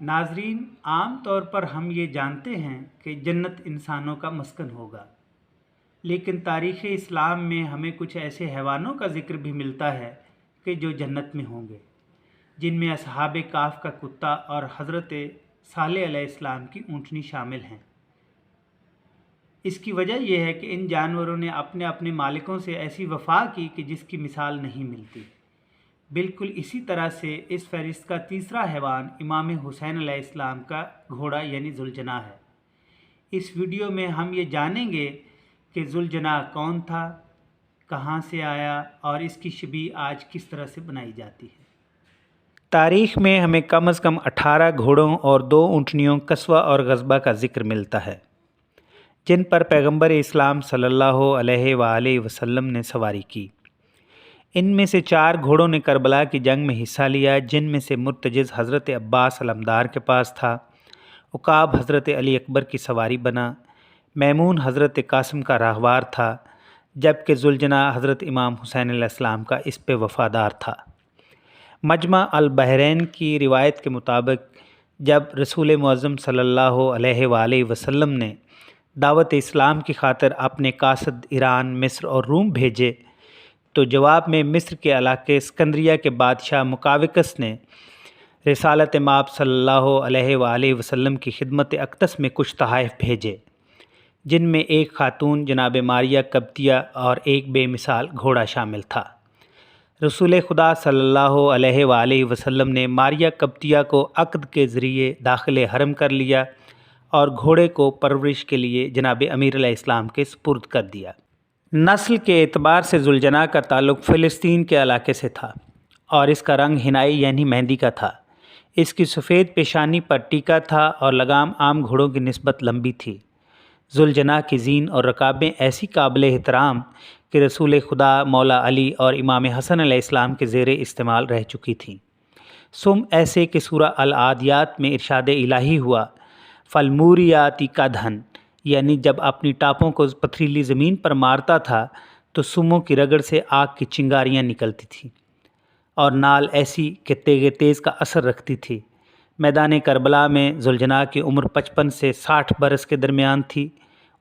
ناظرین، عام طور پر ہم یہ جانتے ہیں کہ جنت انسانوں کا مسکن ہوگا، لیکن تاریخ اسلام میں ہمیں کچھ ایسے حیوانوں کا ذکر بھی ملتا ہے کہ جو جنت میں ہوں گے، جن میں اصحاب کہف کا کتا اور حضرت صالح علیہ السلام کی اونٹنی شامل ہیں۔ اس کی وجہ یہ ہے کہ ان جانوروں نے اپنے اپنے مالکوں سے ایسی وفا کی کہ جس کی مثال نہیں ملتی۔ بالکل اسی طرح سے اس فہرست کا تیسرا حیوان امام حسین علیہ السلام کا گھوڑا یعنی ذوالجناح ہے۔ اس ویڈیو میں ہم یہ جانیں گے کہ ذوالجناح کون تھا، کہاں سے آیا اور اس کی شبیہ آج کس طرح سے بنائی جاتی ہے۔ تاریخ میں ہمیں کم از کم 18 گھوڑوں اور 2 اونٹنیوں قصوہ اور غضبہ کا ذکر ملتا ہے، جن پر پیغمبر اسلام صلی اللہ علیہ وآلہ وسلم نے سواری کی۔ ان میں سے 4 گھوڑوں نے کربلا کی جنگ میں حصہ لیا، جن میں سے مرتجز حضرت عباس علمدار کے پاس تھا، عقاب حضرت علی اکبر کی سواری بنا، میمون حضرت قاسم کا راہوار تھا، جبکہ ذوالجناح حضرت امام حسین علیہ السلام کا اس پہ وفادار تھا۔ مجمع البحرین کی روایت کے مطابق جب رسول معظم صلی اللہ علیہ وآلہ وسلم نے دعوت اسلام کی خاطر اپنے قاصد ایران، مصر اور روم بھیجے تو جواب میں مصر کے علاقے اسکندریہ کے بادشاہ مقاوقس نے رسالت مآب صلی اللہ علیہ وآلہ وسلم کی خدمت اقدس میں کچھ تحائف بھیجے، جن میں ایک خاتون جناب ماریہ قبطیہ اور ایک بے مثال گھوڑا شامل تھا۔ رسول خدا صلی اللہ علیہ وآلہ وسلم نے ماریہ قبطیہ کو عقد کے ذریعے داخل حرم کر لیا اور گھوڑے کو پرورش کے لیے جناب امیر علیہ السلام کے سپرد کر دیا۔ نسل کے اعتبار سے ذوالجناح کا تعلق فلسطین کے علاقے سے تھا اور اس کا رنگ ہنائی یعنی مہندی کا تھا۔ اس کی سفید پیشانی پر ٹیکا تھا اور لگام عام گھوڑوں کی نسبت لمبی تھی۔ ذوالجناح کی زین اور رکابیں ایسی قابل احترام کہ رسول خدا، مولا علی اور امام حسن علیہ السلام کے زیر استعمال رہ چکی تھیں۔ سم ایسے کہ سورہ العادیات میں ارشاد الہی ہوا، فالموریاتی قدحً، یعنی جب اپنی ٹاپوں کو پتھریلی زمین پر مارتا تھا تو سموں کی رگڑ سے آگ کی چنگاریاں نکلتی تھیں اور نال ایسی کہ تیغ تیز کا اثر رکھتی تھی۔ میدان کربلا میں ذوالجناح کی عمر 55 سے 60 برس کے درمیان تھی۔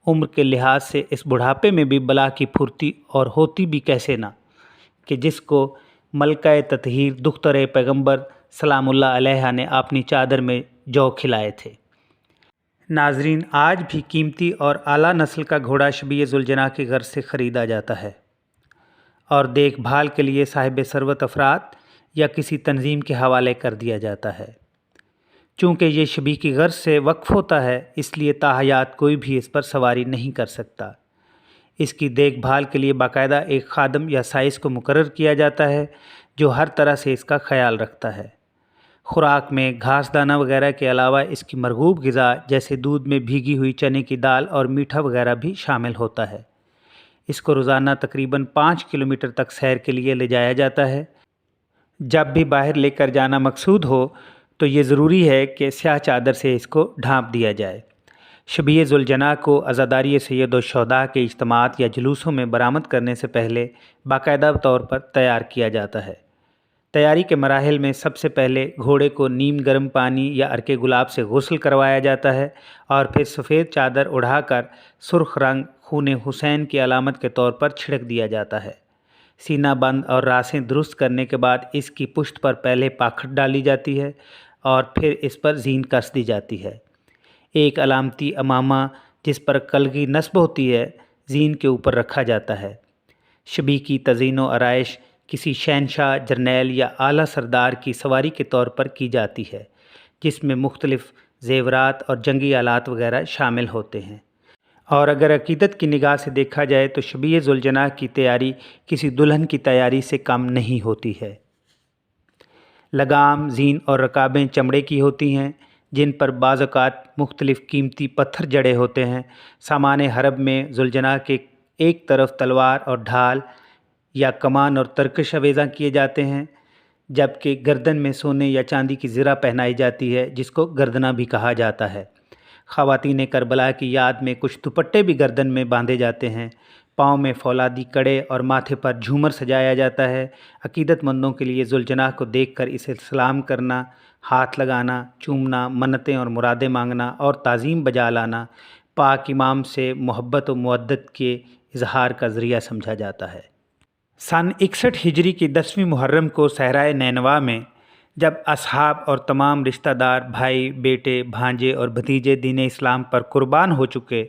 عمر کے لحاظ سے اس بڑھاپے میں بھی بلا کی پھرتی اور ہوتی بھی کیسے نہ کہ جس کو ملکہ تطہیر دختر پیغمبر سلام اللہ علیہ نے اپنی چادر میں جو کھلائے تھے۔ ناظرین، آج بھی قیمتی اور اعلیٰ نسل کا گھوڑا شبیہ ذوالجناح کی غرض سے خریدا جاتا ہے اور دیکھ بھال کے لیے صاحب ثروت افراد یا کسی تنظیم کے حوالے کر دیا جاتا ہے۔ چونکہ یہ شبیہ کی غرض سے وقف ہوتا ہے، اس لیے تاحیات کوئی بھی اس پر سواری نہیں کر سکتا۔ اس کی دیکھ بھال کے لیے باقاعدہ ایک خادم یا سائس کو مقرر کیا جاتا ہے جو ہر طرح سے اس کا خیال رکھتا ہے۔ خوراک میں گھاس دانہ وغیرہ کے علاوہ اس کی مرغوب غذا جیسے دودھ میں بھیگی ہوئی چنے کی دال اور میٹھا وغیرہ بھی شامل ہوتا ہے۔ اس کو روزانہ تقریباً 5 کلومیٹر تک سیر کے لیے لے جایا جاتا ہے۔ جب بھی باہر لے کر جانا مقصود ہو تو یہ ضروری ہے کہ سیاہ چادر سے اس کو ڈھانپ دیا جائے۔ شبیہ ذوالجناح کو عزاداری سید الشہداء کے اجتماعات یا جلوسوں میں برآمد کرنے سے پہلے باقاعدہ طور پر تیار کیا جاتا ہے۔ تیاری کے مراحل میں سب سے پہلے گھوڑے کو نیم گرم پانی یا عرق گلاب سے غسل کروایا جاتا ہے اور پھر سفید چادر اڑھا کر سرخ رنگ خون حسین کی علامت کے طور پر چھڑک دیا جاتا ہے۔ سینہ بند اور راسیں درست کرنے کے بعد اس کی پشت پر پہلے پاکھٹ ڈالی جاتی ہے اور پھر اس پر زین کس دی جاتی ہے۔ ایک علامتی امامہ جس پر کلگی نصب ہوتی ہے زین کے اوپر رکھا جاتا ہے۔ شبیہ کی تزئین و آرائش کسی شہنشاہ، جرنیل یا اعلیٰ سردار کی سواری کے طور پر کی جاتی ہے، جس میں مختلف زیورات اور جنگی آلات وغیرہ شامل ہوتے ہیں۔ اور اگر عقیدت کی نگاہ سے دیکھا جائے تو شبیہ ذوالجناح کی تیاری کسی دلہن کی تیاری سے کم نہیں ہوتی ہے۔ لگام، زین اور رکابیں چمڑے کی ہوتی ہیں جن پر بعض اوقات مختلف قیمتی پتھر جڑے ہوتے ہیں۔ سامان حرب میں ذوالجناح کے ایک طرف تلوار اور ڈھال یا کمان اور ترکش آویزاں کیے جاتے ہیں، جبکہ گردن میں سونے یا چاندی کی زرہ پہنائی جاتی ہے جس کو گردنہ بھی کہا جاتا ہے۔ خواتین کربلا کی یاد میں کچھ دوپٹے بھی گردن میں باندھے جاتے ہیں۔ پاؤں میں فولادی کڑے اور ماتھے پر جھومر سجایا جاتا ہے۔ عقیدت مندوں کے لیے ذوالجناح کو دیکھ کر اسے سلام کرنا ہاتھ لگانا، چومنا، منتیں اور مرادیں مانگنا اور تعظیم بجا لانا پاک امام سے محبت و مودت کے اظہار کا ذریعہ سمجھا جاتا ہے۔ سن 61 ہجری کی 10ویں محرم کو صحرائے نینوا میں جب اصحاب اور تمام رشتہ دار، بھائی، بیٹے، بھانجے اور بھتیجے دین اسلام پر قربان ہو چکے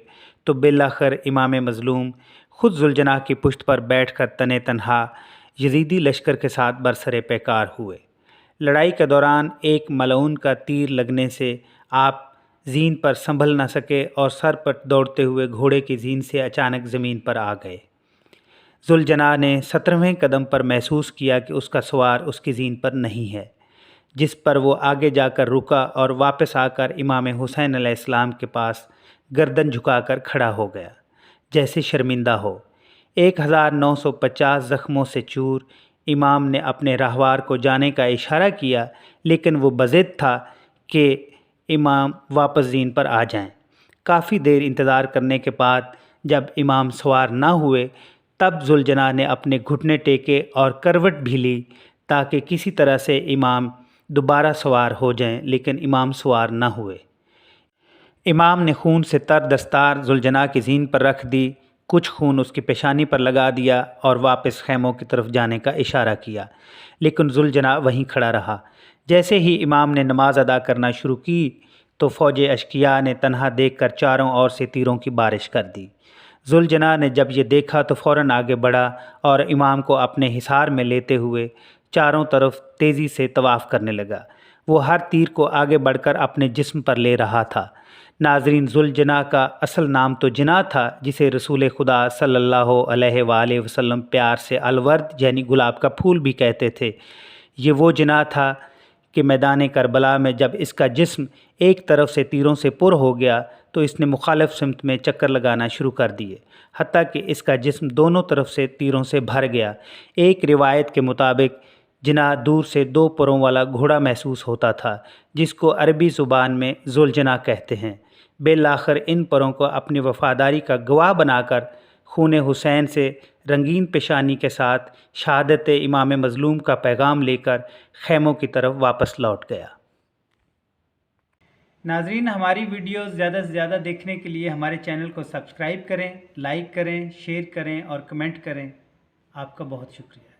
تو بالآخر امام مظلوم خود ذوالجناح کی پشت پر بیٹھ کر تنہا یزیدی لشکر کے ساتھ برسر پیکار ہوئے۔ لڑائی کے دوران ایک ملعون کا تیر لگنے سے آپ زین پر سنبھل نہ سکے اور سر پر دوڑتے ہوئے گھوڑے کی زین سے اچانک زمین پر آ گئے۔ ذوالجناح نے 17ویں قدم پر محسوس کیا کہ اس کا سوار اس کی زین پر نہیں ہے، جس پر وہ آگے جا کر رکا اور واپس آ کر امام حسین علیہ السلام کے پاس گردن جھکا کر کھڑا ہو گیا، جیسے شرمندہ ہو۔ 1950 زخموں سے چور امام نے اپنے راہوار کو جانے کا اشارہ کیا، لیکن وہ بضد تھا کہ امام واپس زین پر آ جائیں۔ کافی دیر انتظار کرنے کے بعد جب امام سوار نہ ہوئے تب ذوالجناح نے اپنے گھٹنے ٹیکے اور کروٹ بھی لی تاکہ کسی طرح سے امام دوبارہ سوار ہو جائیں، لیکن امام سوار نہ ہوئے۔ امام نے خون سے تر دستار ذوالجناح کی زین پر رکھ دی، کچھ خون اس کی پیشانی پر لگا دیا اور واپس خیموں کی طرف جانے کا اشارہ کیا، لیکن ذوالجناح وہیں کھڑا رہا۔ جیسے ہی امام نے نماز ادا کرنا شروع کی تو فوج اشقیاء نے تنہا دیکھ کر چاروں اور سے تیروں کی بارش کر دی۔ ذوالجناح نے جب یہ دیکھا تو فوراً آگے بڑھا اور امام کو اپنے حصار میں لیتے ہوئے چاروں طرف تیزی سے طواف کرنے لگا۔ وہ ہر تیر کو آگے بڑھ کر اپنے جسم پر لے رہا تھا۔ ناظرین، ذوالجناح کا اصل نام تو جناح تھا، جسے رسول خدا صلی اللہ علیہ وآلہ وسلم پیار سے الورد یعنی گلاب کا پھول بھی کہتے تھے۔ یہ وہ جناح تھا کہ میدان کربلا میں جب اس کا جسم ایک طرف سے تیروں سے پر ہو گیا تو اس نے مخالف سمت میں چکر لگانا شروع کر دیے، حتیٰ کہ اس کا جسم دونوں طرف سے تیروں سے بھر گیا۔ ایک روایت کے مطابق جناح دور سے 2 پروں والا گھوڑا محسوس ہوتا تھا، جس کو عربی زبان میں ذوالجناح کہتے ہیں۔ بالآخر ان پروں کو اپنی وفاداری کا گواہ بنا کر خون حسین سے رنگین پیشانی کے ساتھ شہادت امام مظلوم کا پیغام لے کر خیموں کی طرف واپس لوٹ گیا۔ ناظرین، ہماری ویڈیوز زیادہ سے زیادہ دیکھنے کے لیے ہمارے چینل کو سبسکرائب کریں، لائک کریں، شیئر کریں اور کمنٹ کریں۔ آپ کا بہت شکریہ۔